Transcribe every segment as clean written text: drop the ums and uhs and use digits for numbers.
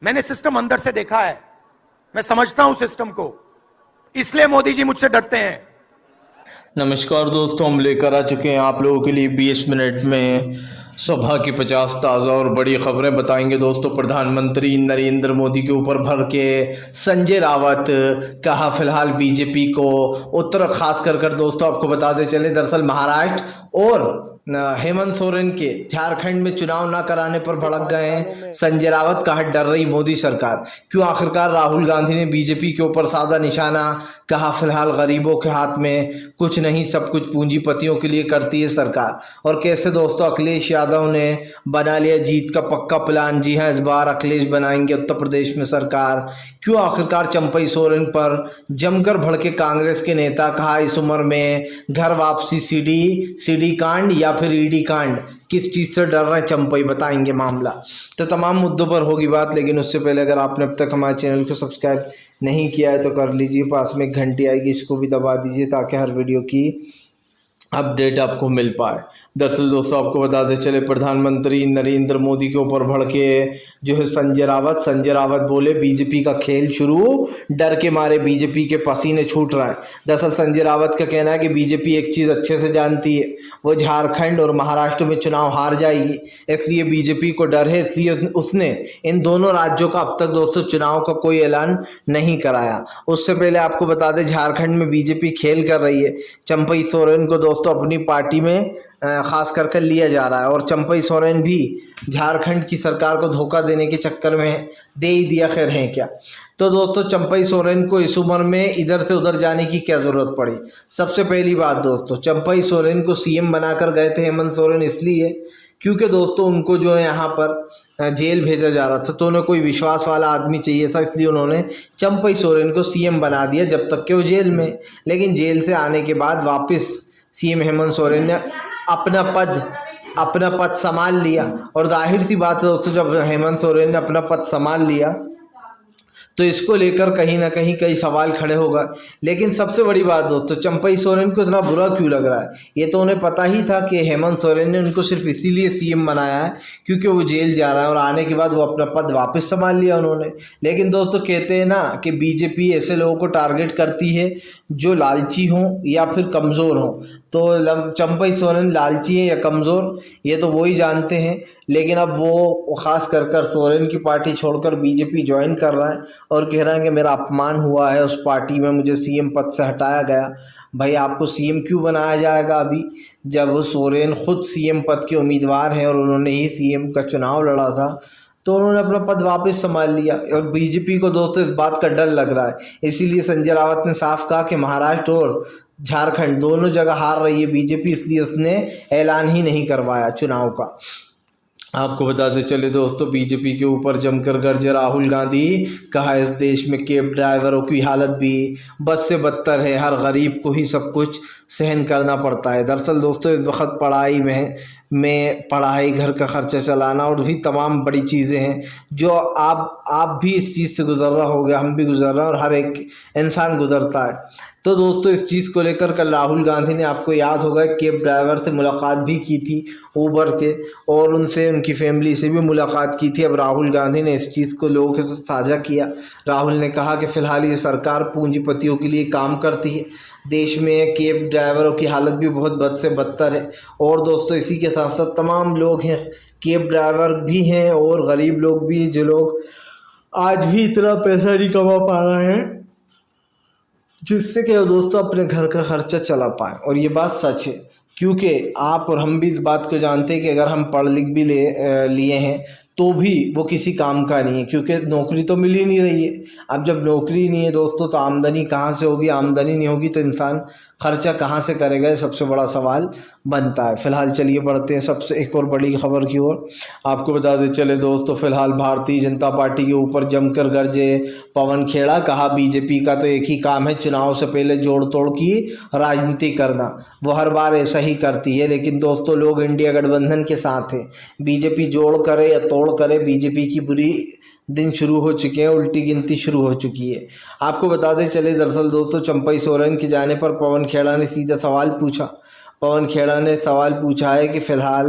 मैंने सिस्टम अंदर से देखा है, मैं समझता हूं सिस्टम को, इसलिए मोदी जी मुझसे डरते हैं। नमस्कार दोस्तों, हम लेकर आ चुके हैं आप लोगों के लिए 20 मिनट में सुबह की 50 ताज़ा और बड़ी खबरें बताएंगे। दोस्तों, प्रधानमंत्री नरेंद्र मोदी के ऊपर भर के संजय रावत कहा फिलहाल बीजेपी को उत्तर खास कर दोस्तों आपको बताते चले, दरअसल महाराष्ट्र और हेमंत सोरेन के झारखंड में चुनाव ना कराने पर भड़क गए हैं संजय रावत। कहा डर रही मोदी सरकार, क्यों आखिरकार राहुल गांधी ने बीजेपी के ऊपर साधा निशाना। कहा फिलहाल गरीबों के हाथ में कुछ नहीं, सब कुछ पूंजीपतियों के लिए करती है सरकार। और कैसे दोस्तों अखिलेश यादव ने बना लिया जीत का पक्का प्लान। जी हां, इस बार अखिलेश बनाएंगे उत्तर प्रदेश में सरकार। क्यों आखिरकार चंपई सोरेन पर जमकर भड़के कांग्रेस के नेता। कहा इस उम्र में घर वापसी सीडी कांड या फिर ईडी कांड, किस चीज़ से डर रहे हैं चंपई, बताएंगे मामला। तो तमाम मुद्दों पर होगी बात, लेकिन उससे पहले अगर आपने अब तक हमारे चैनल को सब्सक्राइब नहीं किया है तो कर लीजिए, पास में एक घंटी आएगी, इसको भी दबा दीजिए ताकि हर वीडियो की अपडेट आपको मिल पाए। दरअसल दोस्तों आपको बताते चले, प्रधानमंत्री नरेंद्र मोदी के ऊपर भड़के जो है संजय रावत बोले बीजेपी का खेल शुरू, डर के मारे बीजेपी के पसीने छूट रहे हैं। दरअसल संजय रावत का कहना है कि बीजेपी एक चीज़ अच्छे से जानती है, वो झारखंड और महाराष्ट्र में चुनाव हार जाएगी, इसलिए बीजेपी को डर है, इसलिए उसने इन दोनों राज्यों का अब तक दोस्तों चुनाव का कोई ऐलान नहीं कराया। उससे पहले आपको बता दें झारखंड में बीजेपी खेल कर रही है। चंपई सोरेन को दोस्तों अपनी पार्टी में खास कर लिया जा रहा है और चंपई सोरेन भी झारखंड की सरकार को धोखा देने के चक्कर में दे ही दिया, खैर है क्या। तो दोस्तों चंपई सोरेन को इस उम्र में इधर से उधर जाने की क्या ज़रूरत पड़ी। सबसे पहली बात दोस्तों, चंपई सोरेन को सीएम बनाकर गए थे हेमंत सोरेन इसलिए क्योंकि दोस्तों उनको जो है यहाँ पर जेल भेजा जा रहा था, तो उन्हें कोई विश्वास वाला आदमी चाहिए था, इसलिए उन्होंने चंपई सोरेन को सीएम बना दिया जब तक कि वो जेल में। लेकिन जेल से आने के बाद वापस सीएम हेमंत सोरेन ने अपना पद संभाल लिया। और जाहिर सी बात है दोस्तों, जब हेमंत सोरेन ने अपना पद संभाल लिया तो इसको लेकर कहीं ना कहीं कई सवाल खड़े हो गए। लेकिन सबसे बड़ी बात दोस्तों, चंपई सोरेन को इतना बुरा क्यों लग रहा है, ये तो उन्हें पता ही था कि हेमंत सोरेन ने उनको सिर्फ इसीलिए सीएम बनाया है क्योंकि वो जेल जा रहा है और आने के बाद वो अपना पद वापस संभाल लिया उन्होंने। लेकिन दोस्तों कहते हैं ना कि बीजेपी ऐसे लोगों को टारगेट करती है जो लालची हों या फिर कमज़ोर हों। तो चंपई सोरेन लालची है या कमज़ोर ये तो वो ही जानते हैं, लेकिन अब वो खास कर सोरेन की पार्टी छोड़कर बीजेपी ज्वाइन कर रहा है और कह रहा है कि मेरा अपमान हुआ है, उस पार्टी में मुझे सीएम पद से हटाया गया। भाई आपको सीएम क्यों बनाया जाएगा अभी, जब सोरेन खुद सीएम पद के उम्मीदवार हैं और उन्होंने ही सीएम का चुनाव लड़ा था, तो उन्होंने अपना पद वापस संभाल लिया। और बीजेपी को दोस्तों इस बात का डर लग रहा है, इसीलिए संजय रावत ने साफ कहा कि महाराष्ट्र और झारखंड दोनों जगह हार रही है बीजेपी, इसलिए उसने ऐलान ही नहीं करवाया चुनाव का। आपको बताते चले दोस्तों, बीजेपी के ऊपर जमकर गरजे राहुल गांधी। कहा इस देश में कैब ड्राइवरों की हालत भी बस से बदतर है, हर गरीब को ही सब कुछ सहन करना पड़ता है। दरअसल दोस्तों इस वक्त पढ़ाई, घर का खर्चा चलाना और भी तमाम बड़ी चीज़ें हैं जो आप भी इस चीज़ से गुजर रहा होगा, हम भी गुजर रहे हैं और हर एक इंसान गुजरता है। तो दोस्तों इस चीज़ को लेकर कल राहुल गांधी ने, आपको याद होगा, कैब ड्राइवर से मुलाकात भी की थी ऊबर के, और उनसे उनकी फैमिली से भी मुलाकात की थी। अब राहुल गांधी ने इस चीज़ को लोगों के साथ साझा किया। राहुल ने कहा कि फ़िलहाल ये सरकार पूंजीपतियों के लिए काम करती है, देश में कैब ड्राइवरों की हालत भी बहुत बद से बदतर है। और दोस्तों इसी के साथ साथ तमाम लोग हैं, कैब ड्राइवर भी हैं और गरीब लोग भी, जो लोग आज भी इतना पैसा नहीं कमा पा रहे हैं जिससे कि दोस्तों अपने घर का खर्चा चला पाए। और ये बात सच है, क्योंकि आप और हम भी इस बात को जानते हैं कि अगर हम पढ़ लिख भी लिए हैं तो भी वो किसी काम का नहीं है, क्योंकि नौकरी तो मिल ही नहीं रही है। अब जब नौकरी नहीं है दोस्तों तो आमदनी कहाँ से होगी, आमदनी नहीं होगी तो इंसान खर्चा कहाँ से करेगा, ये सबसे बड़ा सवाल बनता है। फिलहाल चलिए बढ़ते हैं सबसे एक और बड़ी खबर की ओर। आपको बता दें चले दोस्तों, फिलहाल भारतीय जनता पार्टी के ऊपर जमकर गरजे पवन खेड़ा। कहा बीजेपी का तो एक ही काम है, चुनाव से पहले जोड़ तोड़ की राजनीति करना, वो हर बार ऐसा ही करती है। लेकिन दोस्तों लोग इंडिया गठबंधन के साथ हैं, बीजेपी जोड़ करे या तोड़ करे, बीजेपी की बुरी दिन शुरू हो चुके हैं, उल्टी गिनती शुरू हो चुकी है। आपको बताते चले दरअसल दोस्तों, चंपई सोरेन के जाने पर पवन खेड़ा ने सीधा सवाल पूछा। पवन खेड़ा ने सवाल पूछा है कि फ़िलहाल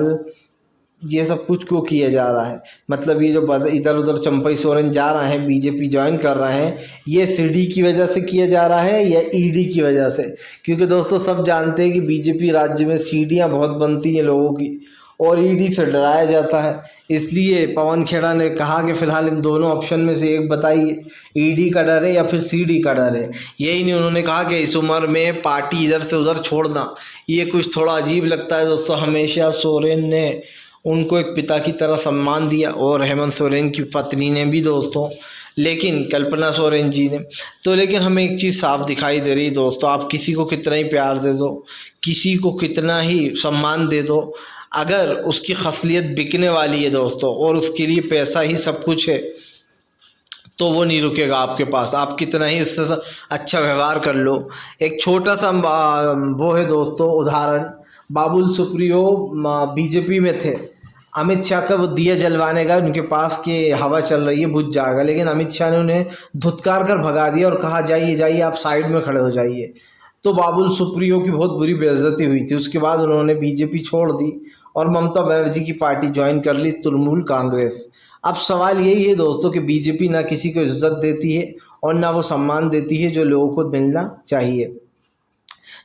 ये सब कुछ क्यों किया जा रहा है। मतलब ये जो इधर उधर चंपई सोरेन जा रहे हैं, बीजेपी ज्वाइन कर रहे हैं, ये सीडी की वजह से किया जा रहा है या ईडी की वजह से। क्योंकि दोस्तों सब जानते हैं कि बीजेपी राज्य में सीडियाँ बहुत बनती हैं लोगों की और ईडी से डराया जाता है। इसलिए पवन खेड़ा ने कहा कि फ़िलहाल इन दोनों ऑप्शन में से एक बताइए, ईडी का डर है या फिर सीडी का डर है। यही नहीं, उन्होंने कहा कि इस उम्र में पार्टी इधर से उधर छोड़ना ये कुछ थोड़ा अजीब लगता है। दोस्तों हमेशा सोरेन ने उनको एक पिता की तरह सम्मान दिया और हेमंत सोरेन की पत्नी ने भी दोस्तों, लेकिन कल्पना सोरेन जी ने तो, लेकिन हमें एक चीज़ साफ दिखाई दे रही दोस्तों, आप किसी को कितना ही प्यार दे दो, किसी को कितना ही सम्मान दे दो, अगर उसकी खसलियत बिकने वाली है दोस्तों और उसके लिए पैसा ही सब कुछ है तो वो नहीं रुकेगा आपके पास, आप कितना ही उससे अच्छा व्यवहार कर लो। एक छोटा सा वो है दोस्तों उदाहरण, बाबुल सुप्रियो बीजेपी में थे, अमित शाह का वो दिया जलवाने का उनके पास कि हवा चल रही है बुझ जाएगा, लेकिन अमित शाह ने उन्हें धुतकार कर भगा दिया और कहा जाइए जाइए आप साइड में खड़े हो जाइए। तो बाबुल सुप्रियो की बहुत बुरी बेइज्जती हुई थी। उसके बाद उन्होंने बीजेपी छोड़ दी और ममता बनर्जी की पार्टी ज्वाइन कर ली, तृणमूल कांग्रेस। अब सवाल यही है दोस्तों कि बीजेपी ना किसी को इज्जत देती है और ना वो सम्मान देती है जो लोगों को मिलना चाहिए।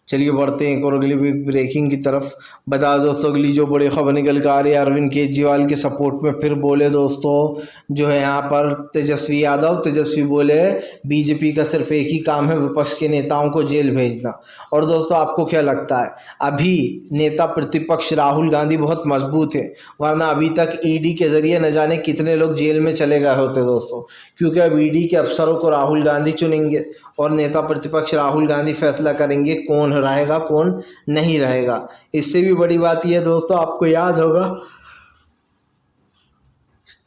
चलिए बढ़ते हैं एक और अगली ब्रेकिंग की तरफ। बता दोस्तों अगली जो बड़ी खबर निकल कर आ रही है, अरविंद केजरीवाल के सपोर्ट में फिर बोले दोस्तों जो है यहाँ पर तेजस्वी यादव। तेजस्वी बोले बीजेपी का सिर्फ एक ही काम है, विपक्ष के नेताओं को जेल भेजना। और दोस्तों आपको क्या लगता है, अभी नेता प्रतिपक्ष राहुल गांधी बहुत मजबूत है, वरना अभी तक ईडी के जरिए न जाने कितने लोग जेल में चले गए होते दोस्तों। क्योंकि अब ईडी के अफसरों को राहुल गांधी चुनेंगे और नेता प्रतिपक्ष राहुल गांधी फैसला करेंगे कौन रहेगा कौन नहीं रहेगा। इससे भी बड़ी बात यह दोस्तों, आपको याद होगा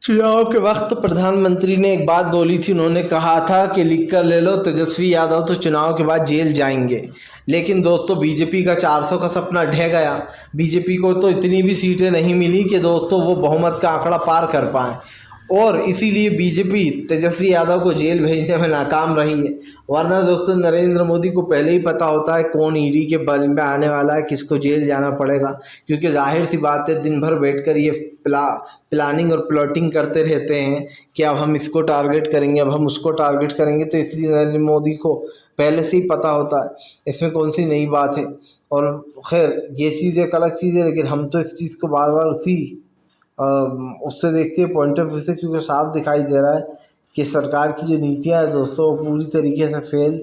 चुनाव के वक्त प्रधानमंत्री ने एक बात बोली थी, उन्होंने कहा था कि लिख कर ले लो तेजस्वी यादव तो चुनाव के बाद जेल जाएंगे। लेकिन दोस्तों बीजेपी का 400 का सपना ढह गया। बीजेपी को तो इतनी भी सीटें नहीं मिली कि दोस्तों वो बहुमत का आंकड़ा पार कर पाए और इसीलिए बीजेपी तेजस्वी यादव को जेल भेजने में नाकाम रही है। वरना दोस्तों नरेंद्र मोदी को पहले ही पता होता है कौन ईडी के बल में आने वाला है, किसको जेल जाना पड़ेगा। क्योंकि जाहिर सी बात है दिन भर बैठकर ये प्लानिंग और प्लॉटिंग करते रहते हैं कि अब हम इसको टारगेट करेंगे, अब हम उसको टारगेट करेंगे। तो इसलिए नरेंद्र मोदी को पहले से ही पता होता है, इसमें कौन सी नई बात है। और खैर ये चीज़ एक अलग चीज़ है, लेकिन हम तो इस चीज़ को बार बार उससे देखते हैं पॉइंट ऑफ व्यू से, क्योंकि साफ दिखाई दे रहा है कि सरकार की जो नीतियां हैं दोस्तों पूरी तरीके से फेल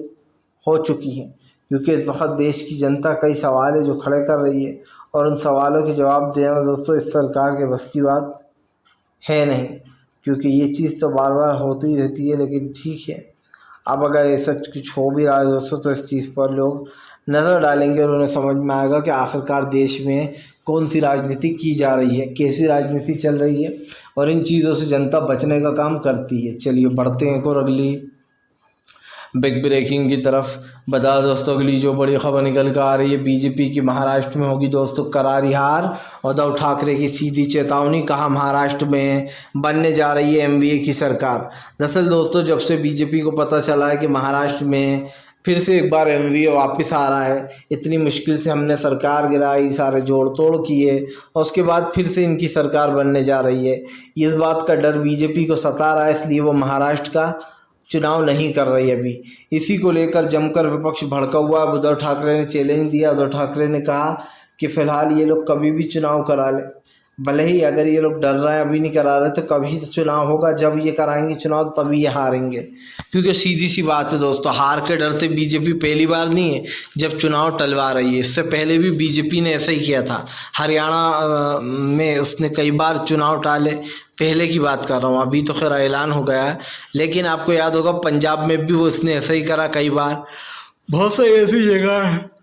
हो चुकी हैं। क्योंकि इस वक्त देश की जनता कई सवाल है जो खड़े कर रही है और उन सवालों के जवाब देना दोस्तों इस सरकार के बस की बात है नहीं। क्योंकि ये चीज़ तो बार बार होती ही रहती है, लेकिन ठीक है अब अगर ऐसा कुछ हो भी रहा है दोस्तों तो इस चीज़ पर लोग नज़र डालेंगे और उन्हें समझ में आएगा कि आखिरकार देश में कौन सी राजनीति की जा रही है, कैसी राजनीति चल रही है और इन चीज़ों से जनता बचने का काम करती है। चलिए बढ़ते हैं और अगली बिग ब्रेकिंग की तरफ। बता दोस्तों अगली जो बड़ी खबर निकल कर आ रही है, बीजेपी की महाराष्ट्र में होगी दोस्तों करारी हार। उद्धव ठाकरे की सीधी चेतावनी, कहा महाराष्ट्र में बनने जा रही है एमवीए की सरकार। दरअसल दोस्तों जब से बीजेपी को पता चला है कि महाराष्ट्र में फिर से एक बार एमवीए वापस आ रहा है, इतनी मुश्किल से हमने सरकार गिराई, सारे जोड़ तोड़ किए और उसके बाद फिर से इनकी सरकार बनने जा रही है, इस बात का डर बीजेपी को सता रहा है। इसलिए वो महाराष्ट्र का चुनाव नहीं कर रही अभी। इसी को लेकर जमकर विपक्ष भड़का हुआ। उद्धव ठाकरे ने चैलेंज दिया। उद्धव ठाकरे ने कहा कि फ़िलहाल ये लोग कभी भी चुनाव करा ले, भले ही अगर ये लोग डर रहे हैं अभी नहीं करा रहे तो कभी तो चुनाव होगा, जब ये कराएंगे चुनाव तभी ये हारेंगे। क्योंकि सीधी सी बात है दोस्तों, हार के डर से बीजेपी पहली बार नहीं है जब चुनाव टलवा रही है। इससे पहले भी बीजेपी ने ऐसा ही किया था, हरियाणा में उसने कई बार चुनाव टाले, पहले की बात कर रहा हूँ, अभी तो खैर ऐलान हो गया है। लेकिन आपको याद होगा पंजाब में भी वो उसने ऐसा ही करा कई बार। बहुत सारी ऐसी जगह है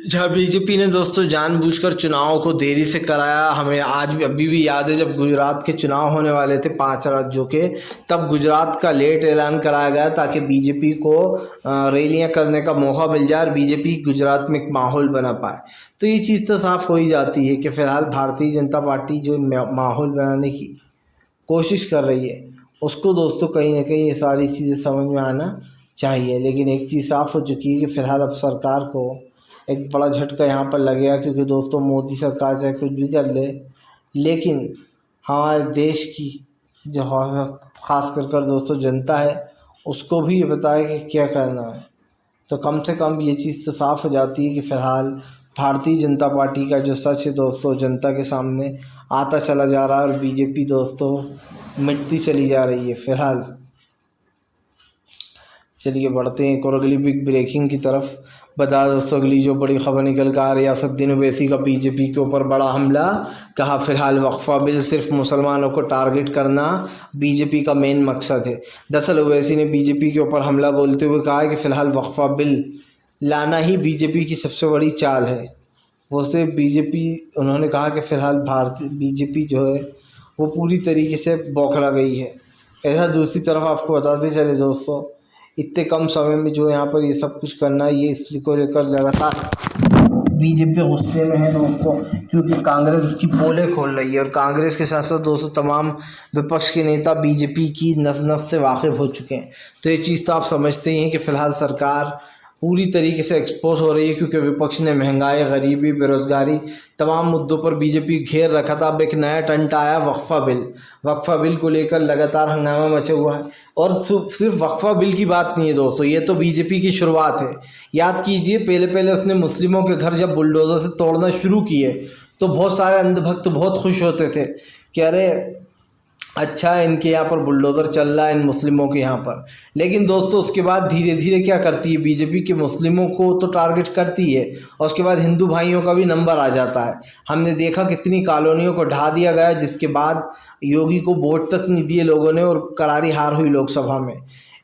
जहाँ बीजेपी ने दोस्तों जानबूझकर चुनाव को देरी से कराया। हमें आज भी अभी भी याद है जब गुजरात के चुनाव होने वाले थे 5 राज्यों के, तब गुजरात का लेट ऐलान कराया गया ताकि बीजेपी को रैलियां करने का मौका मिल जाए और बीजेपी गुजरात में एक माहौल बना पाए। तो ये चीज़ तो साफ हो ही जाती है कि फ़िलहाल भारतीय जनता पार्टी जो माहौल बनाने की कोशिश कर रही है उसको दोस्तों कहीं ना कहीं ये सारी चीज़ें समझ में आना चाहिए। लेकिन एक चीज़ साफ़ हो चुकी है कि फ़िलहाल अब सरकार को एक बड़ा झटका यहाँ पर लगेगा, क्योंकि दोस्तों मोदी सरकार चाहे कुछ भी कर ले, लेकिन हमारे देश की जो ख़ास कर दोस्तों जनता है उसको भी ये पता है कि क्या करना है। तो कम से कम ये चीज़ तो साफ़ हो जाती है कि फ़िलहाल भारतीय जनता पार्टी का जो सच है दोस्तों जनता के सामने आता चला जा रहा है और बीजेपी दोस्तों मिटती चली जा रही है फ़िलहाल। चलिए बढ़ते हैं एक और अगली बिग ब्रेकिंग की तरफ। बता दोस्तों अगली जो बड़ी खबर निकल कर आ रही है, असदुद्दीन ओवैसी का बीजेपी के ऊपर बड़ा हमला। कहा फ़िलहाल वक्फा बिल सिर्फ मुसलमानों को टारगेट करना बीजेपी का मेन मकसद है। दरअसल ओवैसी ने बीजेपी के ऊपर हमला बोलते हुए कहा कि फ़िलहाल वक्फा बिल लाना ही बीजेपी की सबसे बड़ी चाल है। वो सिर्फ बीजेपी, उन्होंने कहा कि फ़िलहाल भारतीय बीजेपी जो है वो पूरी तरीके से बौखला गई है। ऐसा दूसरी तरफ आपको बताते चले दोस्तों, इतने कम समय में जो यहाँ पर ये सब कुछ करना है, ये इसको लेकर लगातार बीजेपी गुस्से में है दोस्तों, क्योंकि कांग्रेस उसकी पोलें खोल रही है और कांग्रेस के साथ साथ दोस्तों तमाम विपक्ष के नेता बीजेपी की नस नस से वाकिफ़ हो चुके हैं। तो ये चीज़ तो आप समझते ही हैं कि फ़िलहाल सरकार पूरी तरीके से एक्सपोज हो रही है, क्योंकि विपक्ष ने महंगाई, गरीबी, बेरोज़गारी तमाम मुद्दों पर बीजेपी घेर रखा था। अब एक नया टंट आया वक्फा बिल। वक्फा बिल को लेकर लगातार हंगामा मचा हुआ है और सिर्फ वक्फा बिल की बात नहीं है दोस्तों, ये तो बीजेपी की शुरुआत है। याद कीजिए पहले उसने मुस्लिमों के घर जब बुलडोज़र से तोड़ना शुरू किए तो बहुत सारे अंधभक्त बहुत खुश होते थे कि अरे अच्छा इनके यहाँ पर बुलडोज़र चल रहा है इन मुस्लिमों के यहाँ पर। लेकिन दोस्तों उसके बाद धीरे धीरे क्या करती है बीजेपी के, मुस्लिमों को तो टारगेट करती है और उसके बाद हिंदू भाइयों का भी नंबर आ जाता है। हमने देखा कितनी कॉलोनियों को ढा दिया गया, जिसके बाद योगी को वोट तक नहीं दिए लोगों ने और करारी हार हुई लोकसभा में।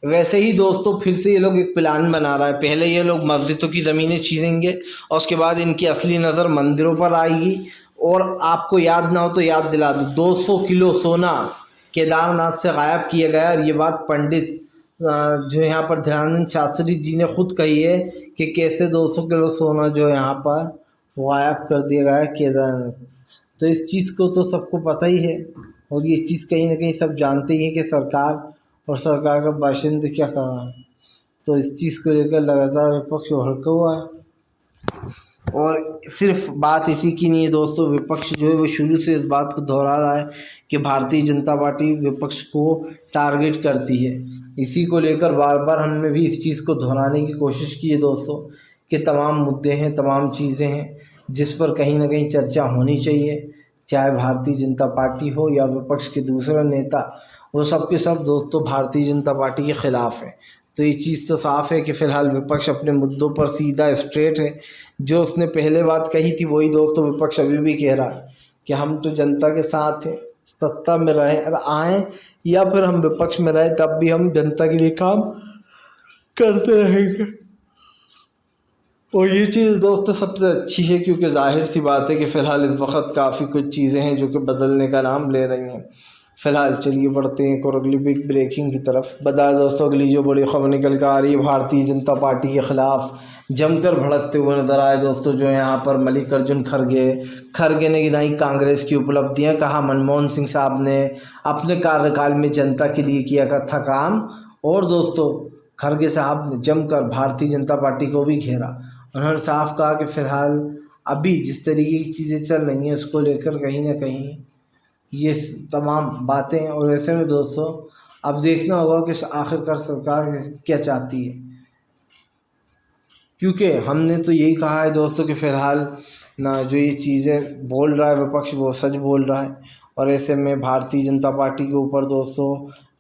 वैसे ही दोस्तों फिर से ये लोग एक प्लान बना रहा है। पहले ये लोग मस्जिदों की ज़मीनें छीनेंगे और उसके बाद इनकी असली नज़र मंदिरों पर आएगी। और आपको याद ना हो तो याद दिला दूँ, 200 किलो सोना केदारनाथ से गायब किया गया। और ये बात पंडित जो यहाँ पर ध्यानानंद शास्त्री जी ने खुद कही है कि कैसे 200 किलो सोना जो यहाँ पर गायब कर दिया गया है केदारनाथ। तो इस चीज़ को तो सबको पता ही है और ये चीज़ कहीं ना कहीं सब जानते ही हैं कि सरकार और सरकार का बाशिंदे क्या कर रहा है। तो इस चीज़ को लेकर लगातार विपक्ष भड़का हुआ है। और सिर्फ बात इसी की नहीं है दोस्तों, विपक्ष जो है वो शुरू से इस बात को दोहरा रहा है कि भारतीय जनता पार्टी विपक्ष को टारगेट करती है। इसी को लेकर बार बार हमने भी इस चीज़ को दोहराने की कोशिश की है दोस्तों कि तमाम मुद्दे हैं, तमाम चीज़ें हैं जिस पर कहीं ना कहीं चर्चा होनी चाहिए, चाहे भारतीय जनता पार्टी हो या विपक्ष के दूसरे नेता, वो सब के सब दोस्तों भारतीय जनता पार्टी के ख़िलाफ़ है। तो ये चीज़ तो साफ़ है कि फ़िलहाल विपक्ष अपने मुद्दों पर सीधा स्ट्रेट है। जो उसने पहले बात कही थी वही दोस्तों विपक्ष अभी भी कह रहा है कि हम तो जनता के साथ हैं, सत्ता में आएँ या फिर हम विपक्ष में रहें तब भी हम जनता के लिए काम करते रहेंगे। और ये चीज़ दोस्तों सबसे अच्छी है, क्योंकि जाहिर सी बात है कि फ़िलहाल इस वक्त काफ़ी कुछ चीज़ें हैं जो कि बदलने का नाम ले रही हैं। फ़िलहाल चलिए बढ़ते हैं और अगली बिग ब्रेकिंग की तरफ। बता दोस्तों अगली जो बड़ी खबर निकल कर आ रही है, भारतीय जनता पार्टी के ख़िलाफ़ जमकर भड़कते हुए नजर आए दोस्तों जो यहाँ पर मल्लिकार्जुन खड़गे ने गिनाई कांग्रेस की उपलब्धियाँ। कहा मनमोहन सिंह साहब ने अपने कार्यकाल में जनता के लिए किया था काम। और दोस्तों खड़गे साहब ने जमकर भारतीय जनता पार्टी को भी घेरा। उन्होंने साफ कहा कि फ़िलहाल अभी जिस तरीके की चीज़ें चल रही हैं उसको लेकर कहीं ना कहीं ये तमाम बातें। और ऐसे में दोस्तों अब देखना होगा कि आखिरकार सरकार क्या चाहती है, क्योंकि हमने तो यही कहा है दोस्तों कि फ़िलहाल ना जो ये चीज़ें बोल रहा है विपक्ष वो सच बोल रहा है। और ऐसे में भारतीय जनता पार्टी के ऊपर दोस्तों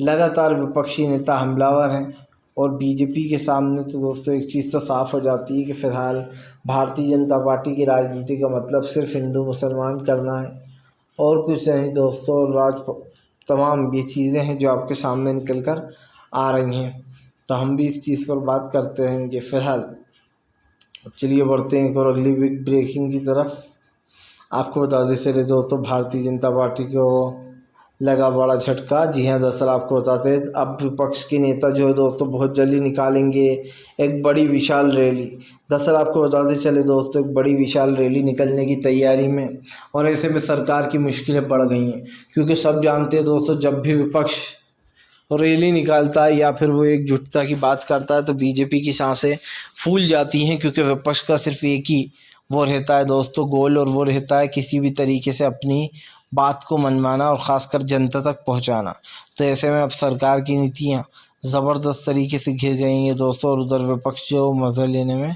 लगातार विपक्षी नेता हमलावर हैं। और बीजेपी के सामने तो दोस्तों एक चीज़ तो साफ़ हो जाती है कि फ़िलहाल भारतीय जनता पार्टी की राजनीति का मतलब सिर्फ हिंदू मुसलमान करना है और कुछ नहीं दोस्तों। तमाम ये चीज़ें हैं जो आपके सामने निकल कर आ रही हैं, तो हम भी इस चीज़ पर बात करते रहेंगे। फ़िलहाल चलिए बढ़ते हैं और अगली बिग ब्रेकिंग की तरफ। आपको बताते चले दोस्तों भारतीय जनता पार्टी को लगा बड़ा झटका। जी हाँ दरअसल आपको बताते हैं अब विपक्ष के नेता जो है दोस्तों बहुत जल्दी निकालेंगे एक बड़ी विशाल रैली। दरअसल आपको बताते चले दोस्तों एक बड़ी विशाल रैली निकलने की तैयारी में। और ऐसे में सरकार की मुश्किलें बढ़ गई हैं, क्योंकि सब जानते हैं दोस्तों जब भी विपक्ष रैली निकालता है या फिर वो एकजुटता की बात करता है तो बीजेपी की सांसें फूल जाती हैं, क्योंकि विपक्ष का सिर्फ एक ही वो रहता है दोस्तों गोल, और वो रहता है किसी भी तरीके से अपनी बात को मनवाना और ख़ासकर जनता तक पहुंचाना। तो ऐसे में अब सरकार की नीतियां ज़बरदस्त तरीके से घिर गई हैं दोस्तों, और उधर विपक्ष जो मज़े लेने में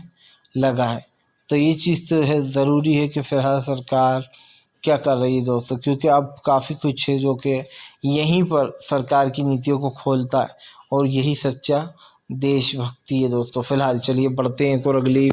लगा है। तो ये चीज़ तो है, ज़रूरी है कि फ़िलहाल सरकार क्या कर रही है दोस्तों, क्योंकि अब काफ़ी कुछ है जो कि यहीं पर सरकार की नीतियों को खोलता है, और यही सच्चा देशभक्ति है दोस्तों। फ़िलहाल चलिए बढ़ते हैं और अगली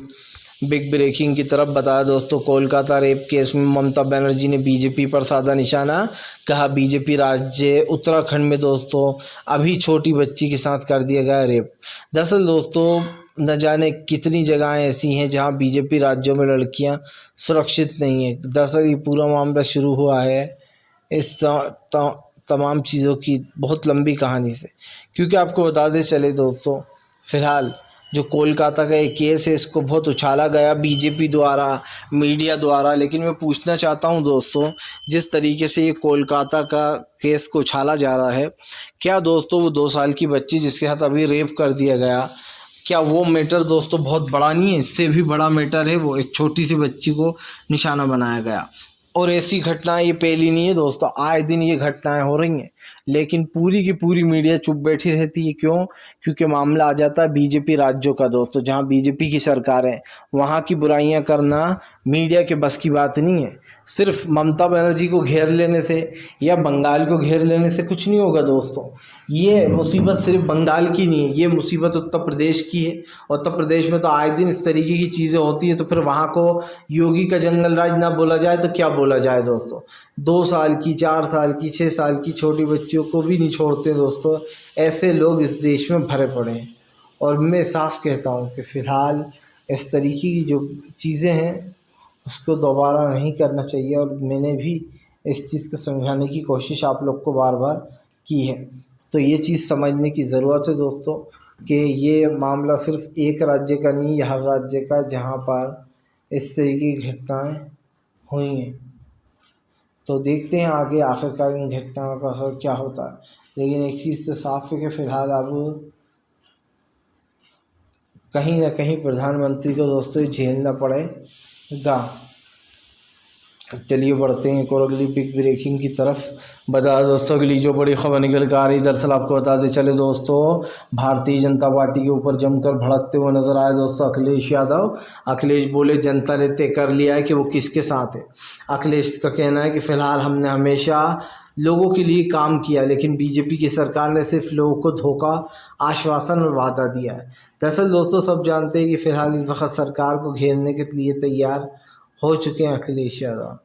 बिग ब्रेकिंग की तरफ। बताया दोस्तों, कोलकाता रेप केस में ममता बनर्जी ने बीजेपी पर साधा निशाना, कहा बीजेपी राज्य उत्तराखंड में दोस्तों अभी छोटी बच्ची के साथ कर दिया गया रेप। दरअसल दोस्तों न जाने कितनी जगहें ऐसी हैं जहां बीजेपी राज्यों में लड़कियां सुरक्षित नहीं हैं। दरअसल ये पूरा मामला शुरू हुआ है इस तमाम चीज़ों की बहुत लंबी कहानी से, क्योंकि आपको बताते चले दोस्तों, फ़िलहाल जो कोलकाता का एक केस है इसको बहुत उछाला गया बीजेपी द्वारा, मीडिया द्वारा। लेकिन मैं पूछना चाहता हूं दोस्तों, जिस तरीके से ये कोलकाता का केस को उछाला जा रहा है, क्या दोस्तों वो 2 साल की बच्ची जिसके साथ अभी रेप कर दिया गया, क्या वो मैटर दोस्तों बहुत बड़ा नहीं है? इससे भी बड़ा मैटर है, वो एक छोटी सी बच्ची को निशाना बनाया गया। और ऐसी घटनाएं ये पहली नहीं है दोस्तों, आए दिन ये घटनाएं हो रही हैं, लेकिन पूरी की पूरी मीडिया चुप बैठी रहती है। क्यों? क्योंकि मामला आ जाता है बीजेपी राज्यों का दोस्तों, जहां बीजेपी की सरकार है, वहां की बुराइयां करना मीडिया के बस की बात नहीं है। सिर्फ ममता बनर्जी को घेर लेने से या बंगाल को घेर लेने से कुछ नहीं होगा दोस्तों। ये मुसीबत सिर्फ बंगाल की नहीं है, ये मुसीबत उत्तर प्रदेश की है। उत्तर प्रदेश में तो आए दिन इस तरीके की चीज़ें होती हैं, तो फिर वहाँ को योगी का जंगल राज ना बोला जाए तो क्या बोला जाए दोस्तों। 2 साल की, 4 साल की, 6 साल की छोटी बच्चियों को भी नहीं छोड़ते दोस्तों। ऐसे लोग इस देश में भरे पड़े हैं, और मैं साफ कहता हूँ कि फ़िलहाल इस तरीके की जो चीज़ें हैं उसको दोबारा नहीं करना चाहिए। और मैंने भी इस चीज़ को समझाने की कोशिश आप लोग को बार बार की है। तो ये चीज़ समझने की ज़रूरत है दोस्तों कि ये मामला सिर्फ एक राज्य का नहीं, यह हर राज्य का जहाँ पर इस तरीके की घटनाएँ हुई हैं। तो देखते हैं आगे आखिरकार इन घटनाओं का असर क्या होता है। लेकिन एक चीज़ तो साफ है कि फ़िलहाल अब कहीं ना कहीं प्रधानमंत्री को दोस्तों झेलना पड़ेगा। चलिए बढ़ते हैं और अगली बिग ब्रेकिंग की तरफ। बता दोस्तों अगली जो बड़ी खबर निकल कर आ रही, दरअसल आपको बताते चले दोस्तों, भारतीय जनता पार्टी के ऊपर जमकर भड़कते हुए नजर आए दोस्तों अखिलेश यादव। अखिलेश बोले जनता ने तय कर लिया है कि वो किसके साथ है। अखिलेश का कहना है कि फ़िलहाल हमने हमेशा लोगों के लिए काम किया, लेकिन बीजेपी की सरकार ने सिर्फ लोगों को धोखा, आश्वासन और वादा दिया है। दरअसल दोस्तों सब जानते हैं कि फ़िलहाल इस वक्त सरकार को घेरने के लिए तैयार हो चुके हैं अखिलेश यादव,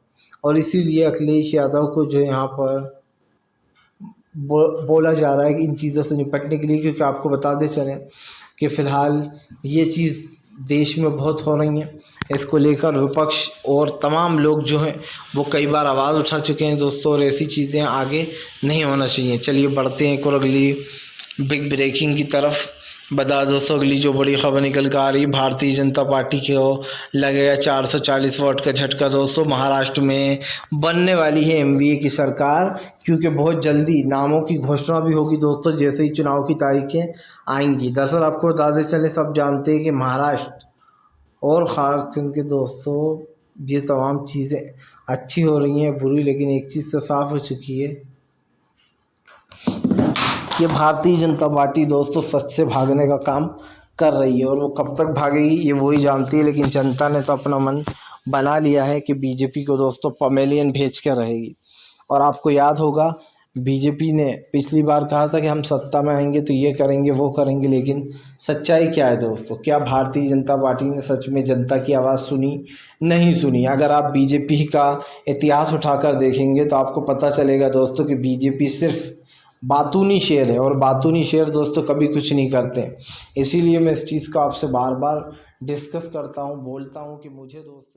और इसीलिए अखिलेश यादव को जो यहाँ पर बोला जा रहा है कि इन चीज़ों से निपटने के लिए, क्योंकि आपको बताते चलें कि फ़िलहाल ये चीज़ देश में बहुत हो रही है। इसको लेकर विपक्ष और तमाम लोग जो हैं वो कई बार आवाज़ उठा चुके हैं दोस्तों, और ऐसी चीज़ें आगे नहीं होना चाहिए। चलिए बढ़ते हैं और अगली बिग ब्रेकिंग की तरफ। बता दोस्तों अगली जो बड़ी खबर निकल कर आ रही, भारतीय जनता पार्टी को लगेगा 440 वोट का झटका दोस्तों। महाराष्ट्र में बनने वाली है एनडीए की सरकार, क्योंकि बहुत जल्दी नामों की घोषणा भी होगी दोस्तों जैसे ही चुनाव की तारीखें आएंगी। दरअसल आपको बताते चले, सब जानते हैं कि महाराष्ट्र और खास करके दोस्तों ये तमाम चीज़ें अच्छी हो रही हैं, बुरी, लेकिन एक चीज़ तो साफ हो चुकी है कि भारतीय जनता पार्टी दोस्तों सच से भागने का काम कर रही है, और वो कब तक भागेगी ये वही जानती है। लेकिन जनता ने तो अपना मन बना लिया है कि बीजेपी को दोस्तों पवेलियन भेज कर रहेगी। और आपको याद होगा बीजेपी ने पिछली बार कहा था कि हम सत्ता में आएंगे तो ये करेंगे वो करेंगे, लेकिन सच्चाई क्या है दोस्तों? क्या भारतीय जनता पार्टी ने सच में जनता की आवाज़ सुनी? नहीं सुनी। अगर आप बीजेपी का इतिहास उठाकर देखेंगे तो आपको पता चलेगा दोस्तों कि बीजेपी सिर्फ बातूनी शेर है, और बातूनी शेर दोस्तों कभी कुछ नहीं करते। इसीलिए मैं इस चीज़ को आपसे बार बार डिस्कस करता हूँ, बोलता हूँ कि मुझे दोस्तों